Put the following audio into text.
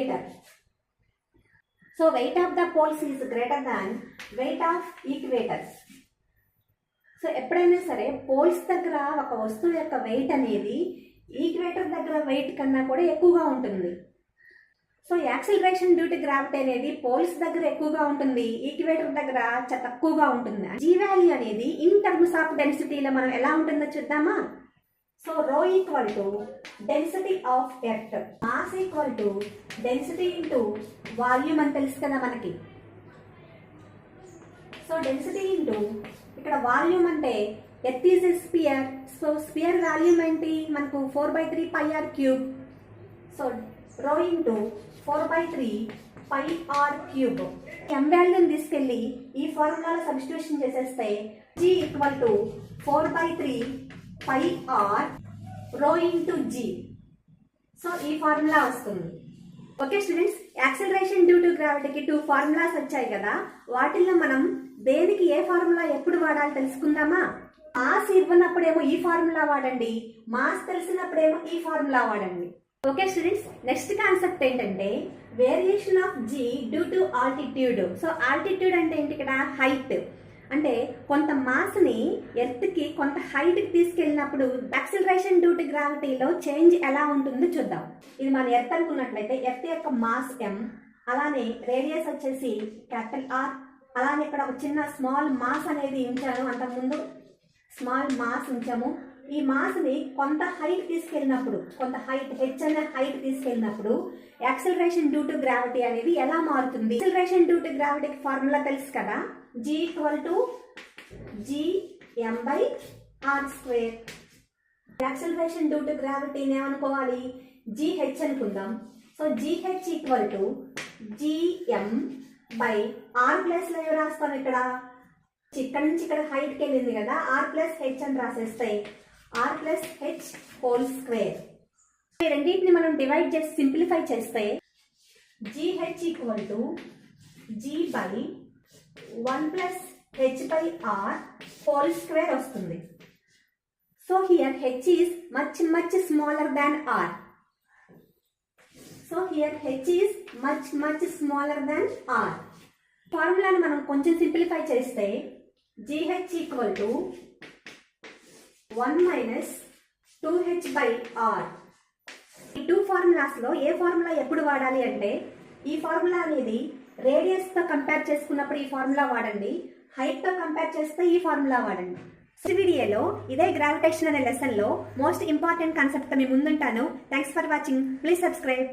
equator. So weight of the poles is greater than weight of equator. So ఎప్పుడైనా సరే poles దగ్గర ఒక వస్తువు యొక్క వెయిట్ అనేది ఈక్వేటర్ దగ్గర వెయిట్ కన్నా కూడా ఎక్కువగా ఉంటుంది. So acceleration due to gravity అనేది పోల్స్ దగ్గర ఎక్కువగా ఉంటుంది, ఈక్వేటర్ దగ్గర తక్కువగా ఉంటుంది. జీ వాల్యూ అనేది ఇన్ టర్మ్స్ ఆఫ్ డెన్సిటీలో మనం ఎలా ఉంటుందో చూద్దామా. So rho equal to density of earth, mass equal to density into volume అని తెలుసు కదా మనకి. సో డెన్సిటీ ఇంటూ ఇక్కడ వాల్యూమ్ అంటే earth is a sphere. So sphere volume ఏంటి మనకు 4/3 πr cube. So rho into 4/3 πr cube. ఎం వాల్యూని తీసుకెళ్ళి ఈ ఫార్ములాలో సబ్స్టిట్యూషన్ చేసేస్తే G equal to 4/3 πr rho into G. So ఈ ఫార్ములా వస్తుంది. Okay students, acceleration due to గ్రావిటీకి 2 ఫార్ములాస్ వచ్చాయి కదా, వాటిల్లో మనం దేనికి ఏ ఫార్ములా ఎప్పుడు వాడాలి తెలుసుకుందామా. మాస్ ఇవ్వనప్పుడేమో ఈ ఫార్ములా వాడండి, మాస్ తెలిసినప్పుడేమో ఈ ఫార్ములా వాడండి. ఓకే స్టూడెంట్స్, నెక్స్ట్ కాన్సెప్ట్ ఏంటంటే variation of G due to altitude. So altitude అంటే ఏంటి, ఇక్కడ హైట్. అంటే కొంత మాస్ని ఎర్త్కి కొంత హైట్కి తీసుకెళ్ళినప్పుడు యాక్సిలరేషన్ డ్యూ టు గ్రావిటీలో చేంజ్ ఎలా ఉంటుందో చూద్దాం. ఇది మన ఎర్త్ అనుకున్నట్లయితే ఎర్త్ యొక్క మాస్ m, అలానే రేడియస్ వచ్చేసి R, అలానే ఇక్కడ ఒక చిన్న స్మాల్ మాస్ అనేది ఉంచాను, అంతకుముందు స్మాల్ మాస్ ఉంచాము. ఈ మాస్ని కొంత హైట్ తీసుకెళ్ళినప్పుడు, కొంత హైట్ h అనే హైట్ తీసుకెళ్ళినప్పుడు యాక్సిలరేషన్ డ్యూ టు గ్రావిటీ అనేది ఎలా మారుతుంది. యాక్సిలరేషన్ డ్యూ టు గ్రావిటీకి ఫార్ములా తెలుసు కదా, G equal to Gm/r². Acceleration due to గ్రావిటీని ఏమనుకోవాలి, GH అనుకుందాం. So GH equal to Gm/r ప్లస్లో ఏం రాస్తాం, ఇక్కడ నుంచి ఇక్కడ హైట్కి వెళ్ళింది కదా, r+h అని రాసేస్తే r+h². ఈ రెండింటిని మనం డివైడ్ చేసి సింప్లిఫై చేస్తే GH ఈక్వల్ టు G/1+h/r² వస్తుంది. So here h is much smaller than r. So here h is much smaller than r. ఫార్ములాను మనం కొంచెం సింప్లిఫై చేస్తే GH ఈక్వల్ టు 1 - 2h/r. ఈ 2 ఫార్ములాస్లో ఏ ఫార్ములా ఎప్పుడు వాడాలి అంటే, ఈ ఫార్ములా అనేది రేడియస్తో కంపేర్ చేసుకున్నప్పుడు ఈ ఫార్ములా వాడండి, హైట్తో కంపేర్ చేస్తే ఈ ఫార్ములా వాడండి. ఈ వీడియోలో ఇదే గ్రావిటేషన్ అనే లెసన్లో మోస్ట్ ఇంపార్టెంట్ కాన్సెప్ట్తో మీ ముందుంటాను. Thanks for watching. Please subscribe.